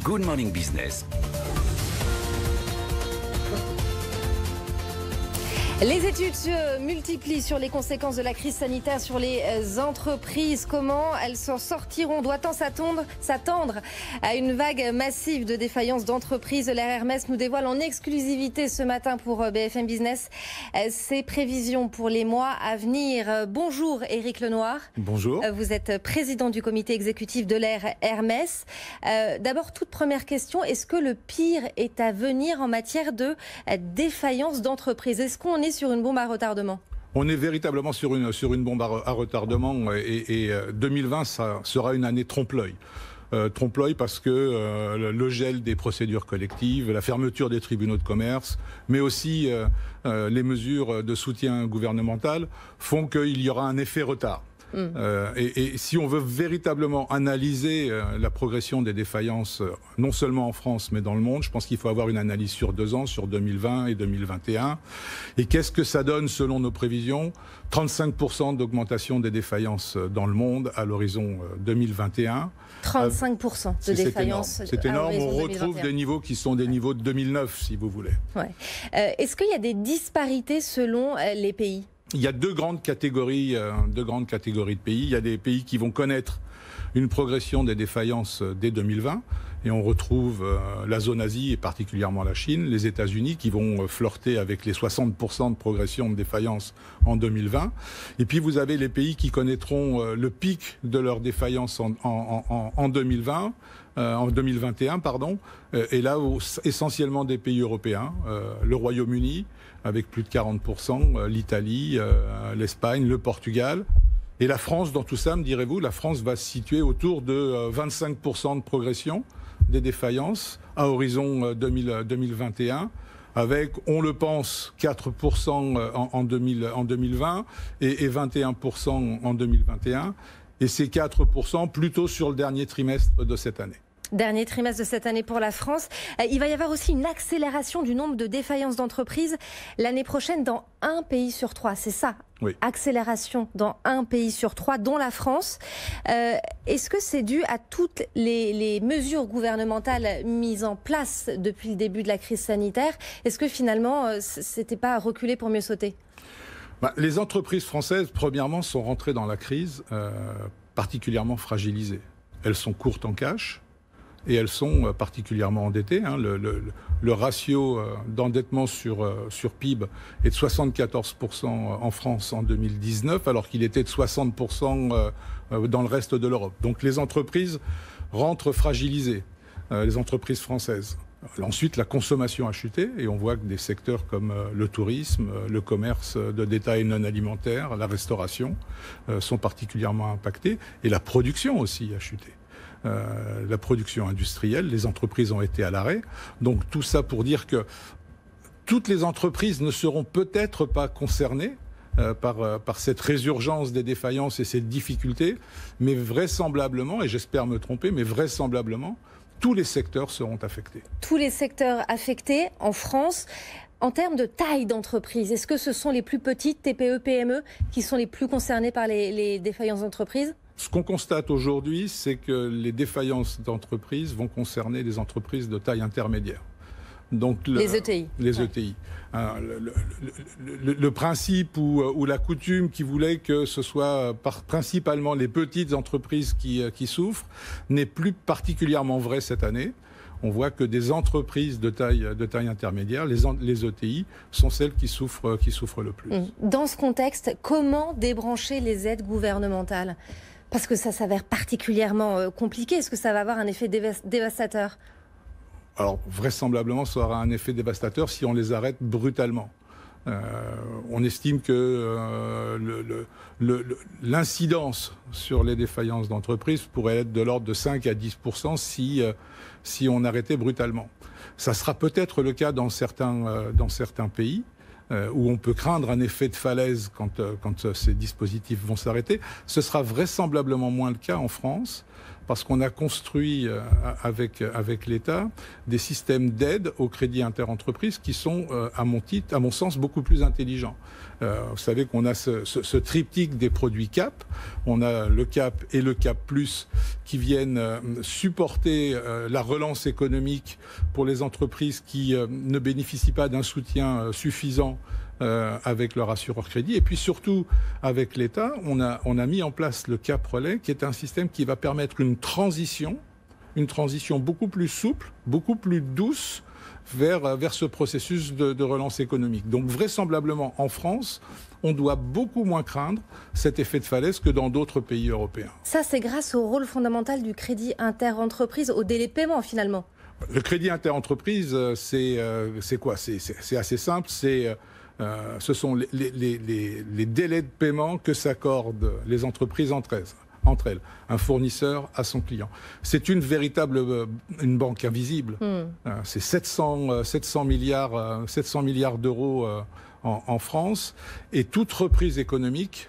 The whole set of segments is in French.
Good Morning Business. Les études se multiplient sur les conséquences de la crise sanitaire sur les entreprises. Comment elles s'en sortiront? Doit-on s'attendre à une vague massive de défaillances d'entreprises? L'air Hermès nous dévoile en exclusivité ce matin pour BFM Business ses prévisions pour les mois à venir. Bonjour Éric Lenoir. Bonjour. Vous êtes président du comité exécutif de l'air Hermès. D'abord, toute première question, est-ce que le pire est à venir en matière de défaillance d'entreprises? Est-ce qu'on est sur une bombe à retardement? On est véritablement sur une bombe à retardement et 2020 ça sera une année trompe-l'œil. Trompe-l'œil parce que le gel des procédures collectives, la fermeture des tribunaux de commerce, mais aussi les mesures de soutien gouvernemental font qu'il y aura un effet retard. Et si on veut véritablement analyser la progression des défaillances, non seulement en France, mais dans le monde, je pense qu'il faut avoir une analyse sur 2 ans, sur 2020 et 2021. Et qu'est-ce que ça donne selon nos prévisions? 35% d'augmentation des défaillances dans le monde à l'horizon 2021. 35% de défaillances. C'est énorme. On retrouve des niveaux qui sont des niveaux de 2009, si vous voulez. Ouais. Est-ce qu'il y a des disparités selon les pays? Il y a deux grandes catégories de pays. Il y a des pays qui vont connaître une progression des défaillances dès 2020. Et on retrouve la zone Asie et particulièrement la Chine, les États-Unis qui vont flirter avec les 60% de progression de défaillances en 2020. Et puis vous avez les pays qui connaîtront le pic de leur défaillance en 2020. En 2021, pardon, et là essentiellement des pays européens, le Royaume-Uni avec plus de 40%, l'Italie, l'Espagne, le Portugal, et la France dans tout ça, me direz-vous, la France va se situer autour de 25% de progression des défaillances à horizon 2021. Avec, on le pense, 4% en 2020 et 21% en 2021. Et ces 4% plutôt sur le dernier trimestre de cette année. Dernier trimestre de cette année pour la France. Il va y avoir aussi une accélération du nombre de défaillances d'entreprises l'année prochaine dans 1 pays sur 3. C'est ça, oui. Accélération dans 1 pays sur 3, dont la France. Est-ce que c'est dû à toutes les mesures gouvernementales mises en place depuis le début de la crise sanitaire? Est-ce que finalement, c'était pas à reculer pour mieux sauter? Les entreprises françaises, premièrement, sont rentrées dans la crise particulièrement fragilisées. Elles sont courtes en cash. Et elles sont particulièrement endettées. Le ratio d'endettement sur PIB est de 74% en France en 2019, alors qu'il était de 60% dans le reste de l'Europe. Donc les entreprises rentrent fragilisées, les entreprises françaises. Ensuite, la consommation a chuté et on voit que des secteurs comme le tourisme, le commerce de détail non alimentaire, la restauration sont particulièrement impactés. Et la production aussi a chuté. La production industrielle, les entreprises ont été à l'arrêt. Donc tout ça pour dire que toutes les entreprises ne seront peut-être pas concernées par cette résurgence des défaillances et cette difficulté, mais vraisemblablement, et j'espère me tromper, mais vraisemblablement, tous les secteurs seront affectés. Tous les secteurs affectés en France. En termes de taille d'entreprise, est-ce que ce sont les plus petites TPE, PME qui sont les plus concernées par les défaillances d'entreprises? Ce qu'on constate aujourd'hui, c'est que les défaillances d'entreprises vont concerner des entreprises de taille intermédiaire. Donc les ETI. Les ETI. Le principe ou la coutume qui voulait que ce soit principalement les petites entreprises qui souffrent n'est plus particulièrement vrai cette année. On voit que des entreprises de taille intermédiaire, les ETI, sont celles qui souffrent le plus. Dans ce contexte, comment débrancher les aides gouvernementales ? Parce que ça s'avère particulièrement compliqué. Est-ce que ça va avoir un effet dévastateur ? Alors, vraisemblablement, ça aura un effet dévastateur si on les arrête brutalement. On estime que l'incidence sur les défaillances d'entreprises pourrait être de l'ordre de 5 à 10% si on arrêtait brutalement. Ça sera peut-être le cas dans certains pays où on peut craindre un effet de falaise quand ces dispositifs vont s'arrêter. Ce sera vraisemblablement moins le cas en France parce qu'on a construit avec l'État des systèmes d'aide au crédit interentreprises qui sont, à mon sens, beaucoup plus intelligents. Vous savez qu'on a ce triptyque des produits CAP. On a le CAP et le CAP+, qui viennent supporter la relance économique pour les entreprises qui ne bénéficient pas d'un soutien suffisant avec leur assureur crédit. Et puis surtout, avec l'État, on a mis en place le CAP Relais, qui est un système qui va permettre une transition beaucoup plus souple, beaucoup plus douce vers ce processus de relance économique. Donc vraisemblablement, en France, on doit beaucoup moins craindre cet effet de falaise que dans d'autres pays européens. Ça, c'est grâce au rôle fondamental du crédit interentreprise, au délai de paiement finalement. Le crédit interentreprise, c'est quoi? C'est assez simple, ce sont les délais de paiement que s'accordent les entreprises entre elles, un fournisseur à son client. C'est une banque invisible. C'est 700 milliards d'euros en France, et toute reprise économique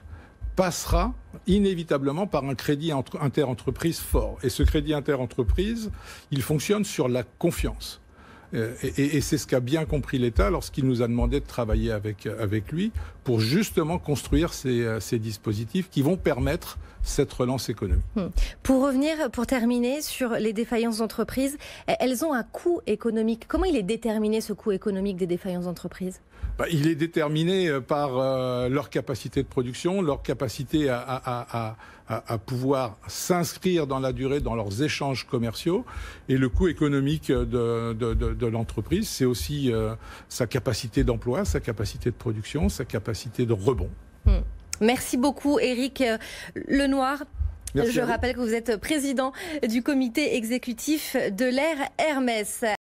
passera inévitablement par un crédit interentreprise fort. Et ce crédit interentreprise, il fonctionne sur la confiance. Et c'est ce qu'a bien compris l'État lorsqu'il nous a demandé de travailler avec lui pour justement construire ces dispositifs qui vont permettre cette relance économique. Pour terminer sur les défaillances d'entreprises, elles ont un coût économique. Comment il est déterminé, ce coût économique des défaillances d'entreprises ? Il est déterminé par leur capacité de production, leur capacité à pouvoir s'inscrire dans la durée dans leurs échanges commerciaux. Et le coût économique de l'entreprise, c'est aussi sa capacité d'emploi, sa capacité de production, sa capacité de rebond. Merci beaucoup, Éric Lenoir. Merci. Je rappelle que vous êtes président du comité exécutif de l'Air Hermès.